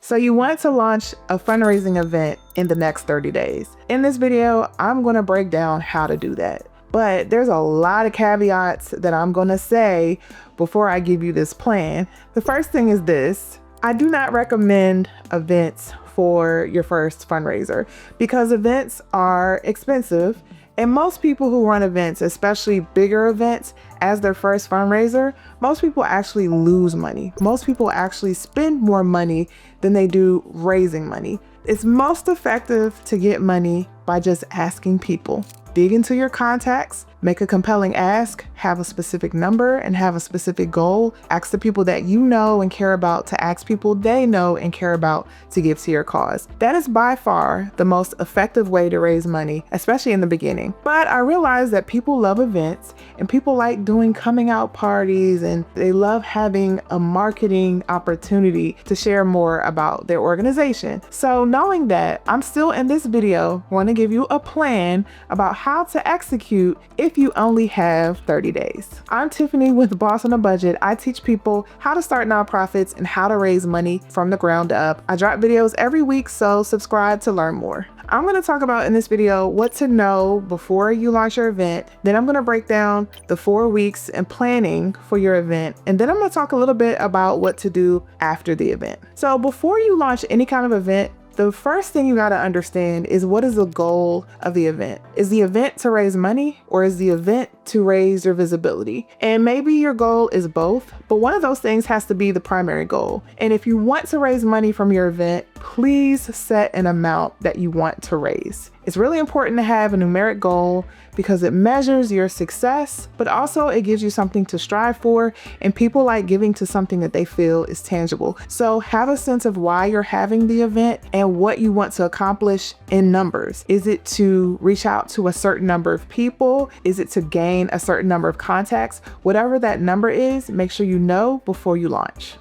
So you want to launch a fundraising event in the next 30 days. In this video, I'm going to break down how to do that. But there's a lot of caveats that I'm going to say before I give you this plan. The first thing is this: I do not recommend events for your first fundraiser because events are expensive. And most people who run events, especially bigger events, as their first fundraiser, most people actually lose money. Most people actually spend more money than they do raising money. It's most effective to get money by just asking people. Dig into your contacts, make a compelling ask, have a specific number and have a specific goal. Ask the people that you know and care about to ask people they know and care about to give to your cause. That is by far the most effective way to raise money, especially in the beginning. But I realize that people love events and people like doing coming out parties and they love having a marketing opportunity to share more about their organization. So knowing that, I'm still in this video want to give you a plan about how to execute if you only have 30 days. I'm Tiffany with Boss on a Budget. I teach people how to start nonprofits and how to raise money from the ground up. I drop videos every week, so subscribe to learn more. I'm going to talk about in this video what to know before you launch your event. Then I'm going to break down the 4 weeks and planning for your event. And then I'm going to talk a little bit about what to do after the event. So before you launch any kind of event, the first thing you got to understand is what is the goal of the event? Is the event to raise money or is the event to raise your visibility? And maybe your goal is both, but one of those things has to be the primary goal. And if you want to raise money from your event, please set an amount that you want to raise. It's really important to have a numeric goal because it measures your success, but also it gives you something to strive for, and people like giving to something that they feel is tangible. So have a sense of why you're having the event and what you want to accomplish in numbers. Is it to reach out to a certain number of people? Is it to gain a certain number of contacts? Whatever that number is, make sure you know before you launch.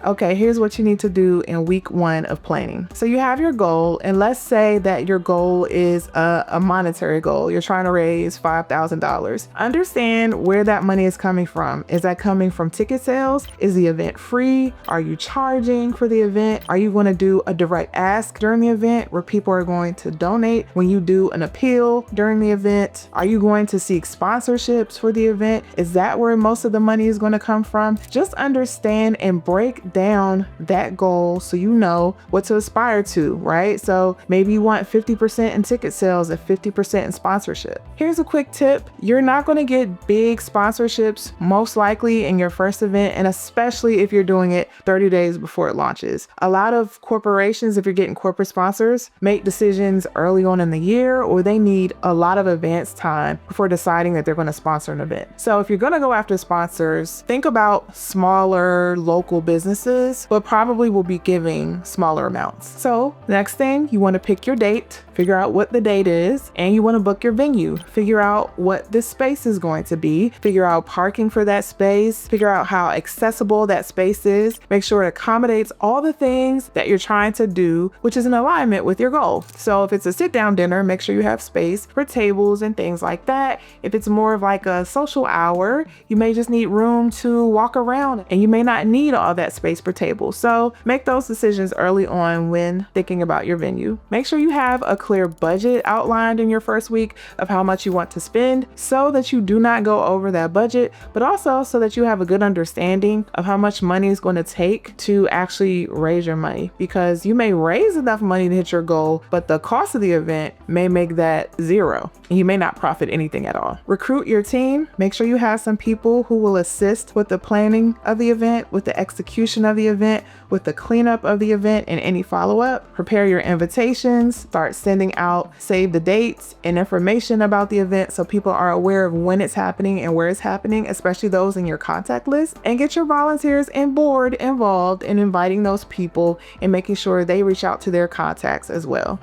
Okay, here's what you need to do in week 1 of planning. So you have your goal, and let's say that your goal is a monetary goal. You're trying to raise $5,000. Understand where that money is coming from. Is that coming from ticket sales? Is the event free? Are you charging for the event? Are you going to do a direct ask during the event where people are going to donate when you do an appeal during the event? Are you going to seek sponsorships for the event? Is that where most of the money is going to come from? Just understand and break down that goal so you know what to aspire to, right? So maybe you want 50% in ticket sales and 50% in sponsorship. Here's a quick tip. You're not going to get big sponsorships most likely in your first event, and especially if you're doing it 30 days before it launches. A lot of corporations, if you're getting corporate sponsors, make decisions early on in the year, or they need a lot of advance time before deciding that they're going to sponsor an event. So if you're going to go after sponsors, think about smaller local businesses, but probably will be giving smaller amounts. So next thing, you want to pick your date, figure out what the date is, and you want to book your venue. Figure out what this space is going to be, figure out parking for that space, figure out how accessible that space is, make sure it accommodates all the things that you're trying to do, which is in alignment with your goal. So if it's a sit-down dinner, make sure you have space for tables and things like that. If it's more of like a social hour, you may just need room to walk around and you may not need all that space per table. So make those decisions early on when thinking about your venue. Make sure you have a clear budget outlined in your first week of how much you want to spend so that you do not go over that budget, but also so that you have a good understanding of how much money is going to take to actually raise your money, because you may raise enough money to hit your goal, but the cost of the event may make that zero and you may not profit anything at all. Recruit your team. Make sure you have some people who will assist with the planning of the event, with the execution of the event, with the cleanup of the event and any follow-up. Prepare your invitations, start sending out save the dates and information about the event so people are aware of when it's happening and where it's happening, especially those in your contact list, and get your volunteers and board involved in inviting those people and making sure they reach out to their contacts as well.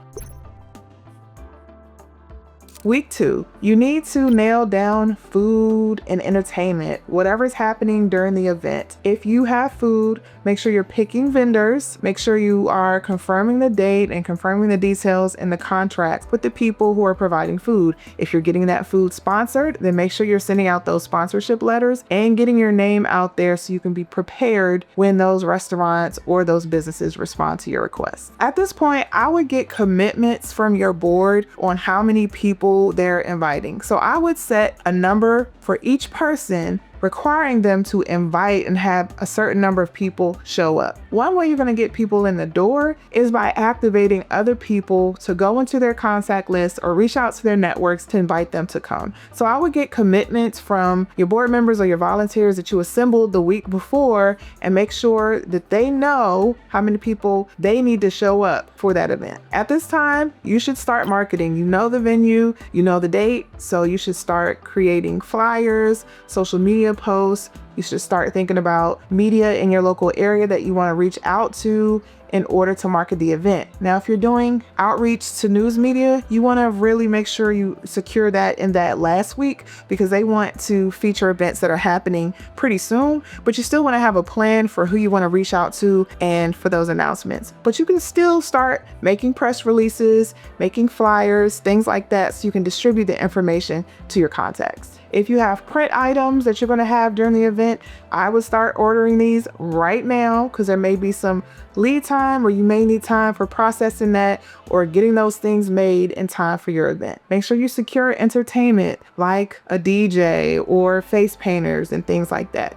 Week 2, you need to nail down food and entertainment, whatever's happening during the event. If you have food, make sure you're picking vendors, make sure you are confirming the date and confirming the details in the contract with the people who are providing food. If you're getting that food sponsored, then make sure you're sending out those sponsorship letters and getting your name out there so you can be prepared when those restaurants or those businesses respond to your request. At this point, I would get commitments from your board on how many people they're inviting. So I would set a number for each person, requiring them to invite and have a certain number of people show up. One way you're going to get people in the door is by activating other people to go into their contact list or reach out to their networks to invite them to come. So I would get commitments from your board members or your volunteers that you assembled the week before and make sure that they know how many people they need to show up for that event. At this time, you should start marketing. You know the venue, you know the date, so you should start creating flyers, social media posts. You should start thinking about media in your local area that you want to reach out to in order to market the event. Now, if you're doing outreach to news media, you want to really make sure you secure that in that last week because they want to feature events that are happening pretty soon, but you still want to have a plan for who you want to reach out to and for those announcements. But you can still start making press releases, making flyers, things like that, so you can distribute the information to your contacts. If you have print items that you're going to have during the event, I would start ordering these right now because there may be some lead time or you may need time for processing that or getting those things made in time for your event. Make sure you secure entertainment like a DJ or face painters and things like that.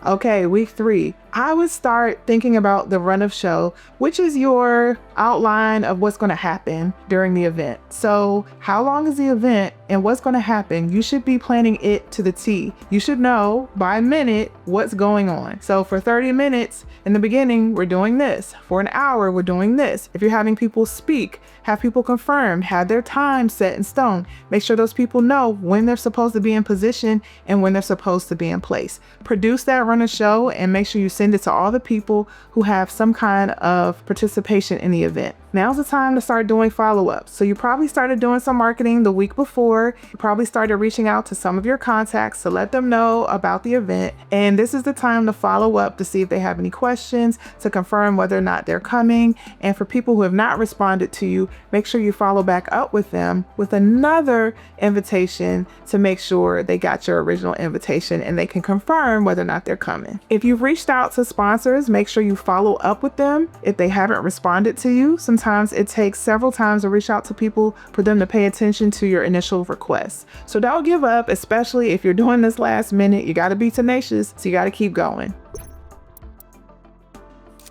Okay, week 3. I would start thinking about the run of show, which is your outline of what's going to happen during the event. So how long is the event and what's going to happen? You should be planning it to the T. You should know by minute what's going on. So for 30 minutes in the beginning, we're doing this. For an hour, we're doing this. If you're having people speak, have people confirmed, have their time set in stone. Make sure those people know when they're supposed to be in position and when they're supposed to be in place. Produce that run of show and make sure you send it to all the people who have some kind of participation in the event. Now's the time to start doing follow-ups. So you probably started doing some marketing the week before. You probably started reaching out to some of your contacts to let them know about the event. And this is the time to follow up to see if they have any questions, to confirm whether or not they're coming. And for people who have not responded to you, make sure you follow back up with them with another invitation to make sure they got your original invitation and they can confirm whether or not they're coming. If you've reached out to sponsors, make sure you follow up with them if they haven't responded to you. Sometimes it takes several times to reach out to people for them to pay attention to your initial request. So don't give up, especially if you're doing this last minute. You got to be tenacious, so you got to keep going.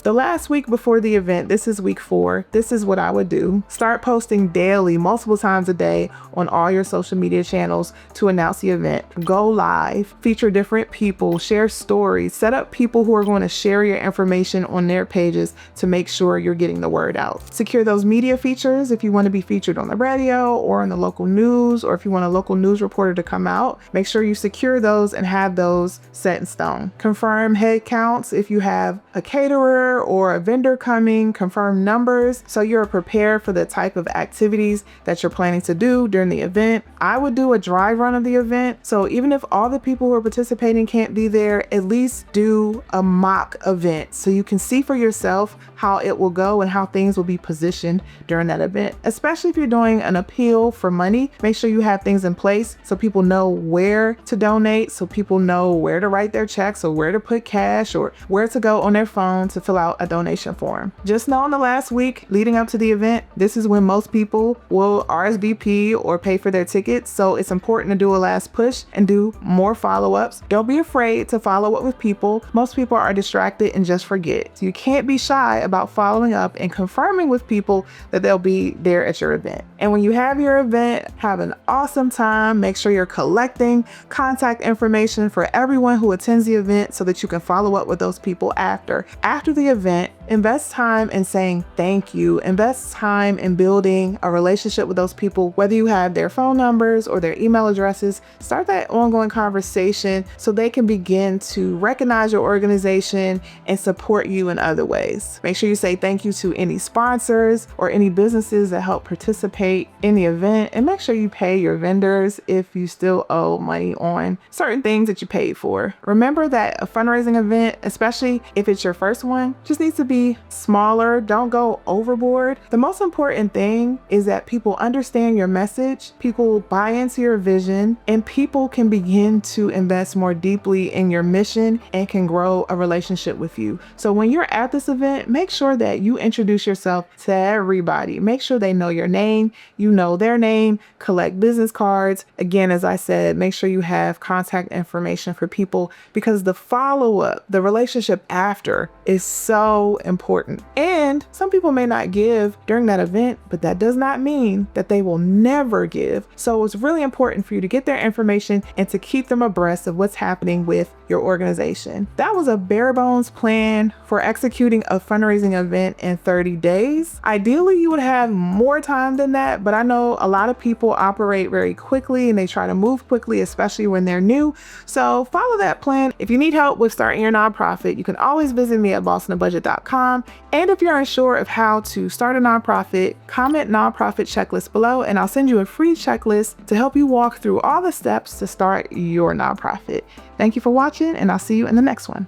The last week before the event, this is week 4, this is what I would do. Start posting daily, multiple times a day on all your social media channels to announce the event. Go live, feature different people, share stories, set up people who are going to share your information on their pages to make sure you're getting the word out. Secure those media features if you want to be featured on the radio or in the local news, or if you want a local news reporter to come out, make sure you secure those and have those set in stone. Confirm head counts if you have a caterer or a vendor coming, confirm numbers so you're prepared for the type of activities that you're planning to do during the event. I would do a dry run of the event. So even if all the people who are participating can't be there, at least do a mock event so you can see for yourself how it will go and how things will be positioned during that event. Especially if you're doing an appeal for money, make sure you have things in place so people know where to donate, so people know where to write their checks or where to put cash or where to go on their phone to fill out a donation form. Just know in the last week leading up to the event, this is when most people will RSVP or pay for their tickets. So it's important to do a last push and do more follow-ups. Don't be afraid to follow up with people. Most people are distracted and just forget. So you can't be shy about following up and confirming with people that they'll be there at your event. And when you have your event, have an awesome time. Make sure you're collecting contact information for everyone who attends the event so that you can follow up with those people after. After the event, Invest time in saying thank you. Invest time in building a relationship with those people, whether you have their phone numbers or their email addresses. Start that ongoing conversation so they can begin to recognize your organization and support you in other ways. Make sure you say thank you to any sponsors or any businesses that help participate in the event, and make sure you pay your vendors if you still owe money on certain things that you paid for. Remember that a fundraising event, especially if it's your first one, just needs to be smaller. Don't go overboard. The most important thing is that people understand your message, people buy into your vision, and people can begin to invest more deeply in your mission and can grow a relationship with you. So when you're at this event, make sure that you introduce yourself to everybody. Make sure they know your name, you know their name, collect business cards. Again, as I said, make sure you have contact information for people, because the follow-up, the relationship after, is so important. And some people may not give during that event, but that does not mean that they will never give. So it's really important for you to get their information and to keep them abreast of what's happening with your organization. That was a bare bones plan for executing a fundraising event in 30 days. Ideally, you would have more time than that, but I know a lot of people operate very quickly and they try to move quickly, especially when they're new. So follow that plan. If you need help with starting your nonprofit, you can always visit me at bossonabudget.com. And if you're unsure of how to start a nonprofit, comment nonprofit checklist below, and I'll send you a free checklist to help you walk through all the steps to start your nonprofit. Thank you for watching, and I'll see you in the next one.